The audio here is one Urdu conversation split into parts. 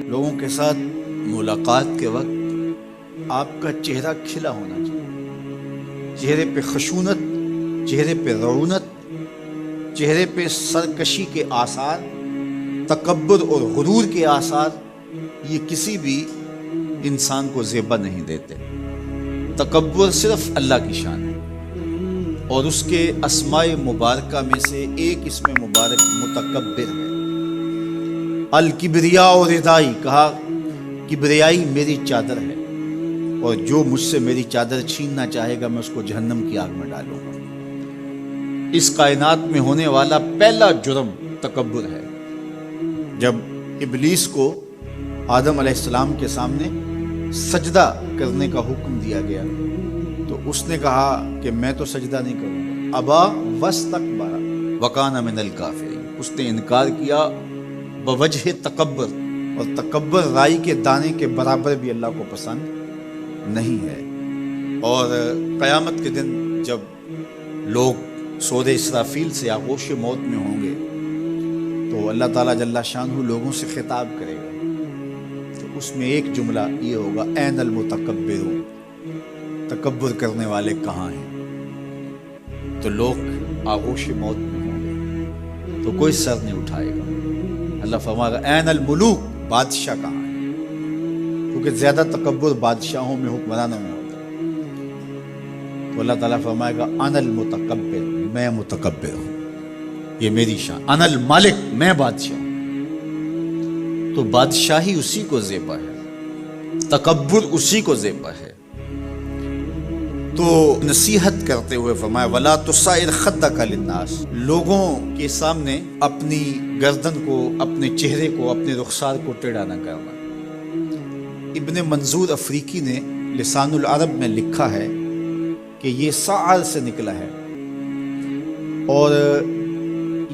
لوگوں کے ساتھ ملاقات کے وقت آپ کا چہرہ کھلا ہونا چاہیے، چہرے پہ خشونت، چہرے پہ رعونت، چہرے پہ سرکشی کے آثار، تکبر اور غرور کے آثار، یہ کسی بھی انسان کو زیبا نہیں دیتے۔ تکبر صرف اللہ کی شان ہے، اور اس کے اسماء مبارکہ میں سے ایک اسم مبارک متکبر ہے۔ الکبریاء ردائی، کہا کبریائی میری چادر ہے، اور جو مجھ سے میری چادر چھیننا چاہے گا میں اس کو جہنم کی آگ میں ڈالوں گا۔ اس کائنات میں ہونے والا پہلا جرم تکبر ہے۔ جب ابلیس کو آدم علیہ السلام کے سامنے سجدہ کرنے کا حکم دیا گیا تو اس نے کہا کہ میں تو سجدہ نہیں کروں گا، ابا واستکبر وکان من الکافرین، اس نے انکار کیا بوجہ تکبر، اور تکبر رائی کے دانے کے برابر بھی اللہ کو پسند نہیں ہے۔ اور قیامت کے دن جب لوگ سود اسرافیل سے آغوش موت میں ہوں گے تو اللہ تعالیٰ جل شانہ لوگوں سے خطاب کرے گا، تو اس میں ایک جملہ یہ ہوگا، این المتکبرون، تکبر کرنے والے کہاں ہیں؟ تو لوگ آغوش موت میں ہوں گے تو کوئی سر نہیں اٹھائے گا۔ اللہ فرمائے گا این الملوک، بادشاہ کہاں ہے؟ کیونکہ زیادہ تکبر بادشاہوں میں، حکمرانوں میں ہوتا ہے۔ تو اللہ تعالیٰ فرمائے گا ان المتکبر، میں متکبر ہوں، یہ میری شان، ان المالک، میں بادشاہ ہوں۔ تو بادشاہی اسی کو زیبا ہے، تکبر اسی کو زیبا ہے۔ تو نصیحت کرتے ہوئے فرمایا وَلَا تُصَعِّرْ خَدَّكَ لِلنَّاسِ، لوگوں کے سامنے اپنی گردن کو، اپنے چہرے کو، اپنے رخسار کو ٹیڑھا نہ کرنا۔ ابن منظور افریقی نے لسان العرب میں لکھا ہے کہ یہ سعر سے نکلا ہے، اور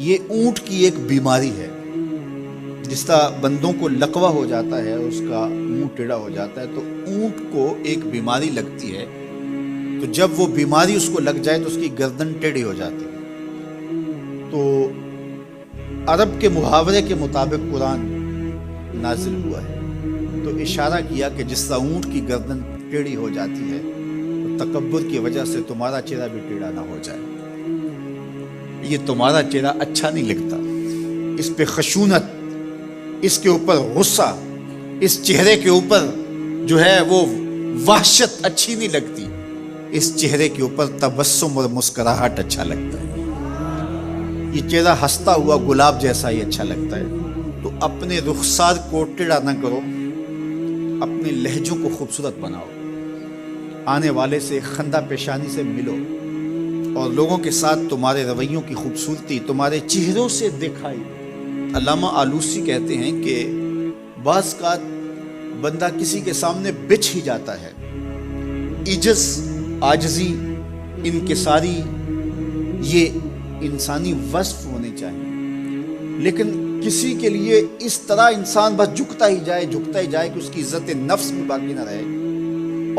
یہ اونٹ کی ایک بیماری ہے۔ جس طرح بندوں کو لقوہ ہو جاتا ہے، اس کا منہ ٹیڑھا ہو جاتا ہے، تو اونٹ کو ایک بیماری لگتی ہے، تو جب وہ بیماری اس کو لگ جائے تو اس کی گردن ٹیڑھی ہو جاتی ہے۔ تو عرب کے محاورے کے مطابق قرآن نازل ہوا ہے، تو اشارہ کیا کہ جس طرح اونٹ کی گردن ٹیڑھی ہو جاتی ہے تو تکبر کی وجہ سے تمہارا چہرہ بھی ٹیڑھا نہ ہو جائے۔ یہ تمہارا چہرہ اچھا نہیں لگتا، اس پہ خشونت، اس کے اوپر غصہ، اس چہرے کے اوپر جو ہے وہ وحشت اچھی نہیں لگتی، اس چہرے کے اوپر تبسم اور مسکراہٹ اچھا لگتا ہے۔ یہ چہرہ ہنستا ہوا گلاب جیسا ہی اچھا لگتا ہے۔ تو اپنے رخسار کو ٹیڑھا نہ کرو، اپنے لہجوں کو خوبصورت بناؤ، آنے والے سے خندہ پیشانی سے ملو، اور لوگوں کے ساتھ تمہارے رویوں کی خوبصورتی تمہارے چہروں سے دکھائی۔ علامہ آلوسی کہتے ہیں کہ بعض اوقات بندہ کسی کے سامنے بچھ ہی جاتا ہے، عجز، عاجزی، انکساری، یہ انسانی وصف ہونے چاہیے، لیکن کسی کے لیے اس طرح انسان بس جھکتا ہی جائے کہ اس کی عزت نفس بھی باقی نہ رہے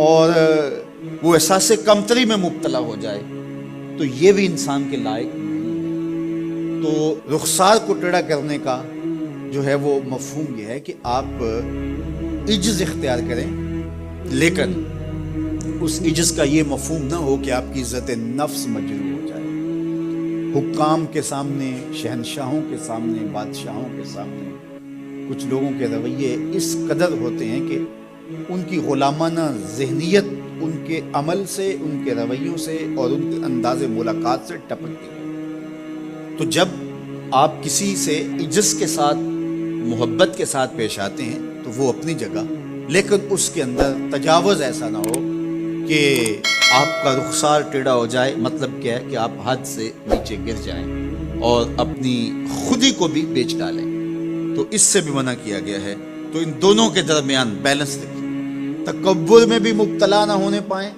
اور وہ احساس کمتری میں مبتلا ہو جائے، تو یہ بھی انسان کے لائق نہیں ہے۔ تو رخسار کو ٹیڑھا کرنے کا جو ہے وہ مفہوم یہ ہے کہ آپ عجز اختیار کریں، لیکن اس عجز کا یہ مفہوم نہ ہو کہ آپ کی عزت نفس مجروح ہو جائے۔ حکام کے سامنے، شہنشاہوں کے سامنے، بادشاہوں کے سامنے کچھ لوگوں کے رویے اس قدر ہوتے ہیں کہ ان کی غلامانہ ذہنیت ان کے عمل سے، ان کے رویوں سے اور ان کے انداز ملاقات سے ٹپکتی ہے۔ تو جب آپ کسی سے عجز کے ساتھ، محبت کے ساتھ پیش آتے ہیں تو وہ اپنی جگہ، لیکن اس کے اندر تجاوز ایسا نہ ہو کہ آپ کا رخسار ٹیڑھا ہو جائے۔ مطلب کیا ہے کہ آپ حد سے نیچے گر جائیں اور اپنی خودی کو بھی بیچ ڈالیں، تو اس سے بھی منع کیا گیا ہے۔ تو ان دونوں کے درمیان بیلنس رکھیں، تکبر میں بھی مبتلا نہ ہونے پائیں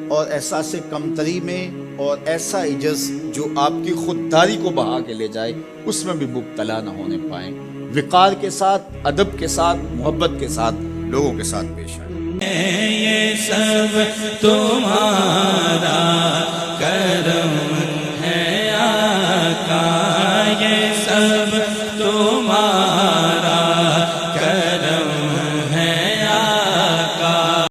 اور احساس کمتری میں، اور ایسا عجز جو آپ کی خودداری کو بہا کے لے جائے اس میں بھی مبتلا نہ ہونے پائیں۔ وقار کے ساتھ، ادب کے ساتھ، محبت کے ساتھ لوگوں کے ساتھ پیش آئیں۔ یہ سب تمہارا کرم ہے آقا، یہ سب تمہارا